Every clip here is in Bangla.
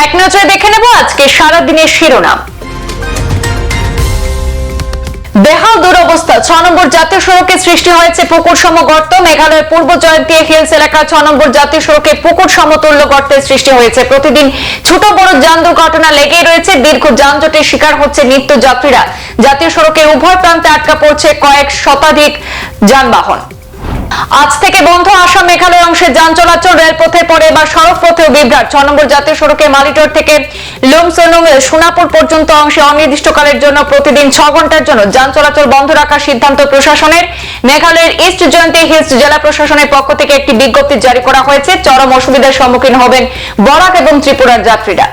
এক নজরে দেখে নেব আজকে সারাদিনের শিরোনাম। বেহাল দুরবস্থা, 6 নম্বর জাতীয় সড়কে সৃষ্টি হয়েছে পুকুর সম গর্ত। মেঘালয়ের পূর্ব জয়ন্তী হিলস এলাকার 6 নম্বর জাতীয় সড়কে পুকুর সমতুল্য গর্তের সৃষ্টি হয়েছে। প্রতিদিন ছোট বড় যান দুর্ঘটনা লেগেই রয়েছে। দীর্ঘ যানজটের শিকার হচ্ছে নিত্য যাত্রীরা। জাতীয় সড়কের উভয় প্রান্তে আটকা পড়ছে কয়েক শতাধিক যানবাহন। আজ থেকে বন্ধ আসাম মেঘালয় অংশে যান চলাচল। রেলপথের পরে এবার সড়ক পথেও বিভ্রাট। 6 নম্বর জাতীয় সড়কে মালিটর থেকে লুমসনুং সোনাপুর পর্যন্ত অংশে অনির্দিষ্টকালের জন্য প্রতিদিন 6 ঘন্টার জন্য যান চলাচল বন্ধ রাখার সিদ্ধান্ত প্রশাসনের। মেঘালয়ের ইস্ট জয়ন্তী হিলস জেলা প্রশাসনের পক্ষ থেকে একটি বিজ্ঞপ্তি জারি করা হয়েছে। চরম অসুবিধার সম্মুখীন হবেন বরাক এবং ত্রিপুরার যাত্রীরা।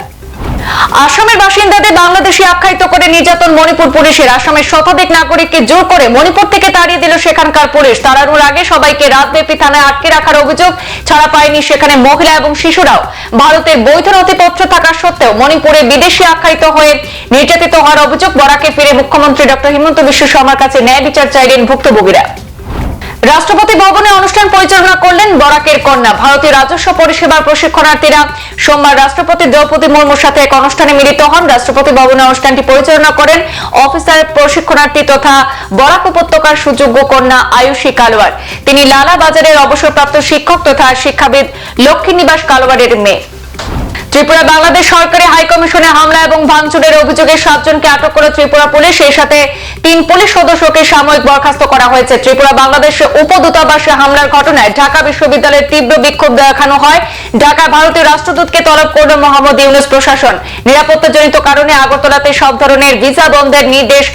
আসামের বাসিন্দাদের বাংলাদেশি আখ্যায়িত করে নির্যাতন মণিপুর পুলিশের। আসামের শতাধিক নাগরিককে জোর করে মণিপুর থেকে তাড়িয়ে দিল সেখানকার পুলিশ। তাড়ানোর আগে সবাইকে রাতব্যাপী থানায় আটকে রাখার অভিযোগ। ছাড়া পায়নি সেখানে মহিলা এবং শিশুরাও। ভারতের বৈধ নথিপত্র থাকা সত্ত্বেও মণিপুরে বিদেশি আখ্যায়িত হয়ে নির্যাতিত হওয়ার অভিযোগ। বরাকে ফিরে মুখ্যমন্ত্রী ডক্টর হিমন্ত বিশ্ব শর্মার কাছে ন্যায় বিচার চাইলেন ভুক্তভোগীরা। রাষ্ট্রপতি ভবনে অনুষ্ঠান পরিচালনা করলেন বরাকের কন্যা। ভারতীয় রাজস্ব পরিষেবার প্রশিক্ষণার্থীরা সোমবার রাষ্ট্রপতি দ্রৌপদী মুর্মুর সাথে এক অনুষ্ঠানে মিলিত হন। রাষ্ট্রপতি ভবনে অনুষ্ঠানটি পরিচালনা করেন অফিসার প্রশিক্ষণার্থী তথা বরাক উপত্যকার সুযোগ্য কন্যা আয়ুষী কালওয়ার। তিনি লালা বাজারের অবসরপ্রাপ্ত শিক্ষক তথা শিক্ষাবিদ লক্ষ্মী নিবাস কালওয়ারের মেয়ে। ত্রিপুরা বাংলাদেশ সরকারি হাইকমিশনে হামলা এবং ভাঙচুরের অভিযোগে 7 জনকে আটক করে ত্রিপুরা পুলিশ। এর সাথে 3 পুলিশ সদস্যকে সাময়িক বরখাস্ত করা হয়েছে। ত্রিপুরা বাংলাদেশ উপদূতাবাসে হামলার ঘটনায় ঢাকা বিশ্ববিদ্যালয়ের তীব্র বিক্ষোভ দেখানো হয়। ঢাকা ভারতীয় রাষ্ট্রদূতকে তলব করল মোহাম্মদ ইউনুস প্রশাসন। নিরাপত্তাজনিত কারণে আগরতলাতে সব ধরনের ভিসা বন্ধের নির্দেশ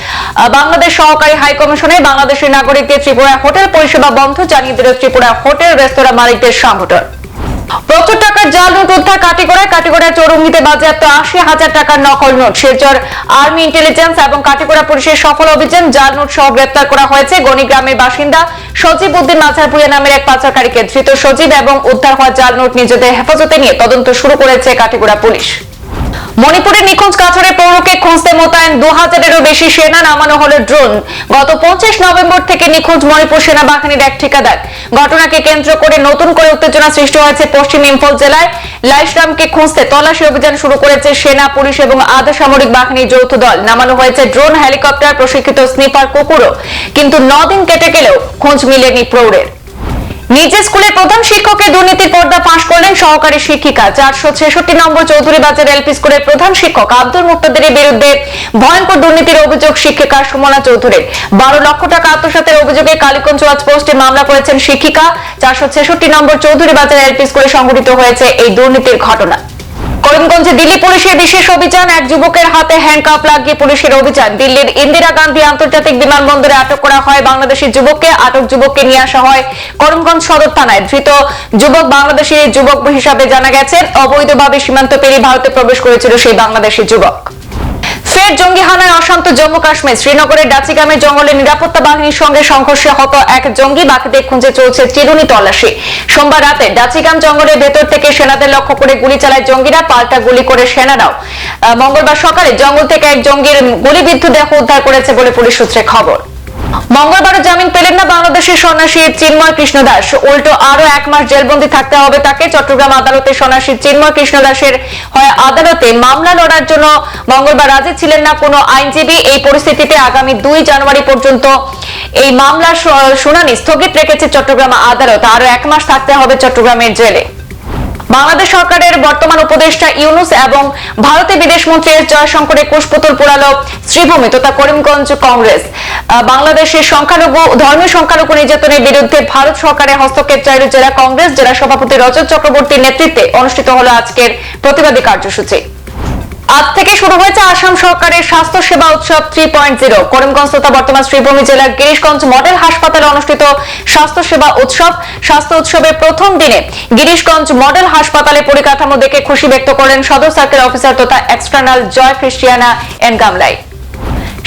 বাংলাদেশ সহকারী হাইকমিশনে। বাংলাদেশের নাগরিকদের ত্রিপুরা হোটেল পরিষেবা বন্ধ জানিয়ে দিল ত্রিপুরা হোটেল রেস্তোরাঁ মালিকদের সংগঠন। প্রচুর টাকার জাল নোট উদ্ধার কাটিগড়ায় চৌরঙ্গিতে বাজেয়াপ্ত 80,000 টাকার নকল নোট। শিলচর আর্মি ইন্টেলিজেন্স এবং কাটিগড়া পুলিশের সফল অভিযান। জাল নোট সহ গ্রেপ্তার করা হয়েছে গণিগ্রামের বাসিন্দা সজীব উদ্দিন মাঝারপুরিয়া নামের এক পাচারকারীকে। ধৃত সজীব এবং উদ্ধার হওয়া জাল নোট নিজেদের হেফাজতে নিয়ে তদন্ত শুরু করেছে কাটিগড়া পুলিশ। মণিপুরের নিখোঁজ কাছড়ের পৌরকে খুঁজতে মোতায়েন 2000-এরও বেশি সেনা, নামানো হলো ড্রোন। গত 25 নভেম্বর থেকে নিখোঁজ মণিপুর সেনাবাহিনীর এক ঠিকাদার। ঘটনাকে কেন্দ্র করে নতুন করে উত্তেজনা সৃষ্টি হয়েছে পশ্চিম ইম্ফল জেলায়। লাইশরামকে খুঁজতে তল্লাশি অভিযান শুরু করেছে সেনা, পুলিশ এবং আধা সামরিক বাহিনীর যৌথ দল। নামানো হয়েছে ড্রোন, হেলিকপ্টার, প্রশিক্ষিত স্নিপার কুকুরও। কিন্তু 9 দিন কেটে গেলেও খোঁজ মিলেনি প্রৌঢ়ের। নিজ স্কুলের প্রধান শিক্ষকের দুর্নীতির পর্দা ফাঁস করলেন সহকারী শিক্ষিকা। 466 নম্বর চৌধুরী বাজার এলপি স্কুলের প্রধান শিক্ষক আব্দুল মুক্তাদিরের বিরুদ্ধে ভয়ঙ্কর দুর্নীতির অভিযোগ শিক্ষিকা সুমনা চৌধুরীর। 12 লক্ষ টাকা আত্মসাতের অভিযোগে কালীগঞ্জ ওয়াচ পোস্টে মামলা করেছেন শিক্ষিকা। 466 নম্বর চৌধুরী বাজার এলপি স্কুলে সংঘটিত হয়েছে এই দুর্নীতির ঘটনা। করিমগঞ্জে দিল্লি পুলিশের বিশেষ অভিযান। এক যুবকের হাতে হ্যান্ডকাপ লাগিয়ে পুলিশের অভিযান। দিল্লির ইন্দিরা গান্ধী আন্তর্জাতিক বিমানবন্দরে আটক করা হয় বাংলাদেশি যুবককে। আটক যুবককে নিয়ে আসা হয় করিমগঞ্জ সদর থানায়। ধৃত যুবক বাংলাদেশি যুবক হিসাবে জানা গেছে। অবৈধভাবে সীমান্ত পেরিয়ে ভারতে প্রবেশ করেছিল সেই বাংলাদেশি যুবক। ফের জঙ্গি হানায় অশান্ত জম্মু কাশ্মীর। শ্রীনগরের ডাচিগ্রামের জঙ্গলে নিরাপত্তা বাহিনীর সঙ্গে সংঘর্ষে হত এক জঙ্গি। বাকিদের খুঁজে চলছে চিরুনি তল্লাশি। সোমবার রাতে ডাচিগ্রাম জঙ্গলের ভেতর থেকে সেনাদের লক্ষ্য করে গুলি চালায় জঙ্গিরা। পাল্টা গুলি করে সেনারাও। মঙ্গলবার সকালে জঙ্গল থেকে এক জঙ্গির গুলিবিদ্ধ দেহ উদ্ধার করেছে বলে পুলিশ সূত্রে খবর। মঙ্গলবারও জামিন পেলেন না বাংলাদেশের সন্ন্যাসী চিন্ময় কৃষ্ণ দাস। উল্টো আরো 1 মাস জেলবন্দি থাকতে হবে তাকে। চট্টগ্রাম আদালতে সন্ন্যাসী চিন্ময় কৃষ্ণ দাসের হয়ে আদালতে মামলা লড়ার জন্য মঙ্গলবার রাজি ছিলেন না কোনো আইনজীবী। এই পরিস্থিতিতে আগামী 2 জানুয়ারি পর্যন্ত এই মামলার শুনানি স্থগিত রেখেছে চট্টগ্রাম আদালত। আরো 1 মাস থাকতে হবে চট্টগ্রামের জেলে। বাংলাদেশ সরকারের বর্তমান উপদেষ্টা ইউনুস এবং ভারতের বিদেশ মন্ত্রী এস জয়শঙ্করের কুশপুতুল পোড়ালো শ্রীভূমি তথা করিমগঞ্জ কংগ্রেস। বাংলাদেশের ধর্মীয় সংখ্যালঘু নির্যাতনের বিরুদ্ধে ভারত সরকারের হস্তক্ষেপ চাইল জেলা কংগ্রেস। জেলা সভাপতি রজত চক্রবর্তীর নেতৃত্বে অনুষ্ঠিত হলো আজকের প্রতিবাদী কার্যসূচি। আজ থেকে শুরু হয়েছে আসাম সরকারের স্বাস্থ্য সেবা উৎসব 3.0। করিমগঞ্জ তথা বর্তমান শ্রীভূমি জেলার গিরিশগঞ্জ মডেল হাসপাতালে অনুষ্ঠিত স্বাস্থ্য সেবা উৎসব। স্বাস্থ্য উৎসবের প্রথম দিনে গিরিশগঞ্জ মডেল হাসপাতালে পরিকাঠামো দেখে খুশি ব্যক্ত করেন সদর সার্কেল অফিসার তথা এক্সটার্নাল জয় খ্রিস্টিয়ানা এন গামলাই।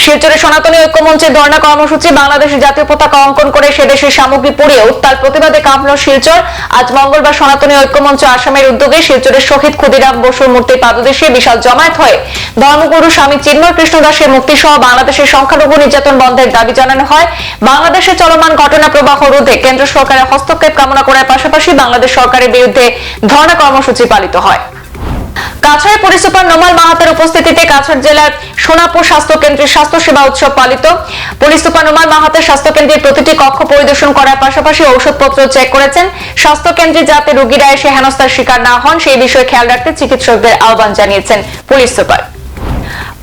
শিলচরে সনাতনী ঐক্যমঞ্চের ধর্ণা কর্মসূচি। বাংলাদেশের জাতীয় পতাকা অঙ্কন করে সে দেশের সামগ্রী পুড়িয়ে উত্তাল প্রতিবাদে কাঁপল শিলচর। আজ মঙ্গলবার সনাতনী ঐক্যমঞ্চ আসামের উদ্যোগে শিলচরের শহীদ ক্ষুদিরাম বসুর মূর্তির পাদদেশে বিশাল জমায়েত হয়ে ধর্মগুরু স্বামী চিন্ময় কৃষ্ণ দাসের মুক্তি সহ বাংলাদেশের সংখ্যালঘু নির্যাতন বন্ধের দাবি জানানো হয়। বাংলাদেশে চলমান ঘটনা প্রবাহ রোধে কেন্দ্র সরকারের হস্তক্ষেপ কামনা করার পাশাপাশি বাংলাদেশ সরকারের বিরুদ্ধে ধর্ণা কর্মসূচি পালিত হয়। কাছাড়ের পুলিশ সুপার নোমাল মাহাতের উপস্থিতিতে কাছাড় জেলার সোনাপুর স্বাস্থ্য কেন্দ্রে স্বাস্থ্য সেবা উৎসব পালিত। পুলিশ সুপার নোমাল মাহাতের স্বাস্থ্য কেন্দ্রের প্রতিটি কক্ষ পরিদর্শন করার পাশাপাশি ঔষধপত্র চেক করেছেন। স্বাস্থ্য কেন্দ্রে যাতে রোগীরা এসে হেনস্থার শিকার না হন সেই বিষয়ে খেয়াল রাখতে চিকিৎসকদের আহ্বান জানিয়েছেন পুলিশ সুপার।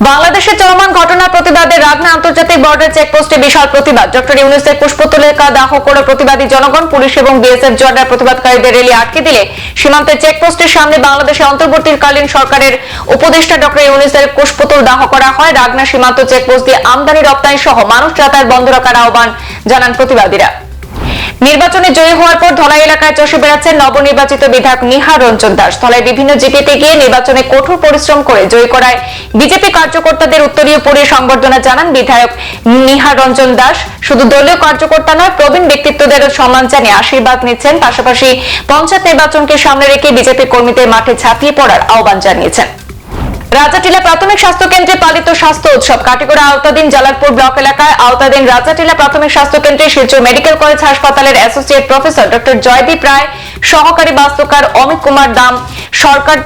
বাংলাদেশের চলমান ঘটনার প্রতিবাদে রাগনা আন্তর্জাতিক বর্ডার চেকপোস্টে বিশাল প্রতিবাদ। ডক্টর ইউনূসের পুষ্পতলিকা দাহ করে প্রতিবাদী জনগণ, পুলিশ এবং বিএসএফ জওয়ানরা প্রতিবাদকারীদের রেলি আটকে দিলে সীমান্তের চেকপোস্টের সামনে বাংলাদেশের অন্তর্বর্তীকালীন সরকারের উপদেষ্টা ডক্টর ইউনূসের পুষ্পতল দাহ করা হয়। রাগনা সীমান্ত চেকপোস্ট দিয়ে আমদানি রপ্তানি সহ মানুষ যাতায়াত বন্ধ রাখার আহ্বান জানান প্রতিবাদীরা। নির্বাচনে জয়ী হওয়ার পর ধলাই এলাকায় চষে বেড়াচ্ছেন নবনির্বাচিত বিধায়ক নিহার রঞ্জন দাস। ধলাই বিভিন্ন জিপিতে গিয়ে নির্বাচনে কঠোর পরিশ্রম করে জয়ী করায় বিজেপি কার্যকর্তাদের উত্তরীয় পড়িয়ে সংবর্ধনা জানান বিধায়ক নিহার রঞ্জন দাস। শুধু দলীয় কার্যকর্তা নয়, প্রবীণ ব্যক্তিত্বদেরও সম্মান জানিয়ে আশীর্বাদ নিচ্ছেন। পাশাপাশি পঞ্চায়েত নির্বাচনকে সামনে রেখে বিজেপি কর্মীদের মাঠে ঝাঁপিয়ে পড়ার আহ্বান জানিয়েছেন। রাজাটিলা প্রাথমিক স্বাস্থ্য কেন্দ্রে পালিত স্বাস্থ্য উৎসব। কাটিগড়া আওতাধীন জালালপুর ব্লক এলাকায় আওতাধীন রাজাটিলা প্রাথমিক স্বাস্থ্য কেন্দ্রে শিলচর মেডিকেল কলেজ হাসপাতালের অ্যাসোসিয়েট প্রফেসর ডক্টর জয়দীপ রায়, সহকারী বাস্তুকার অমিত কুমার দাম সরকার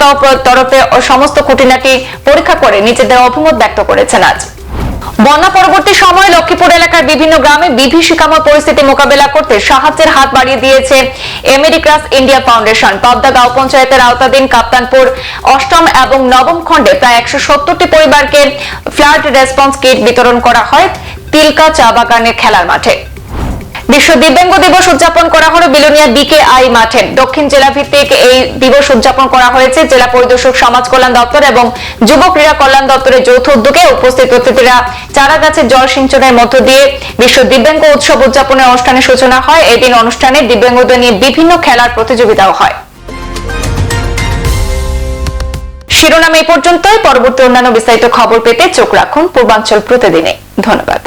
তরফে সমস্ত খুঁটিনাটি পরীক্ষা করে নিজেদের অভিমত ব্যক্ত করেছেন। আজ বন্যা পরবর্তী সময়ে লক্ষ্মীপুর এলাকার বিভিন্ন গ্রামে বিভীষিকাময় পরিস্থিতি মোকাবেলা করতে সাহায্যের হাত বাড়িয়ে দিয়েছে এমেরিক্রাস ইন্ডিয়া ফাউন্ডেশন। পাবদা গাঁও পঞ্চায়েতের আওতাধীন কাপ্তানপুর অষ্টম এবং নবম খণ্ডে প্রায় 170টি পরিবারকে ফ্লাড রেসপন্স কিট বিতরণ করা হয় তিলকা চা বাগানের খেলার মাঠে। বিশ্ব দিব্যাঙ্গ দিবস উদযাপন করা হলো বিলোনিয়া বিকেআই মাঠে। দক্ষিণ জেলা ভিত্তিক এই দিবস উদযাপন করা হয়েছে জেলা পরিদর্শক সমাজ কল্যাণ দপ্তর এবং যুব ক্রীড়া কল্যাণ দপ্তরের যৌথ উদ্যোগে। উপস্থিত অতিথিরা চারা গাছে জল সিঞ্চনের মধ্য দিয়ে বিশ্ব দিব্যাঙ্গ উৎসব উদযাপনের অনুষ্ঠানের সূচনা হয়। এদিন অনুষ্ঠানে দিব্যাঙ্গদের নিয়ে বিভিন্ন খেলার প্রতিযোগিতাও হয়। শিরোনাম এই পর্যন্তই। পরবর্তী অন্যান্য বিস্তারিত খবর পেতে চোখ রাখুন পূর্বাঞ্চল প্রতিদিনে। ধন্যবাদ।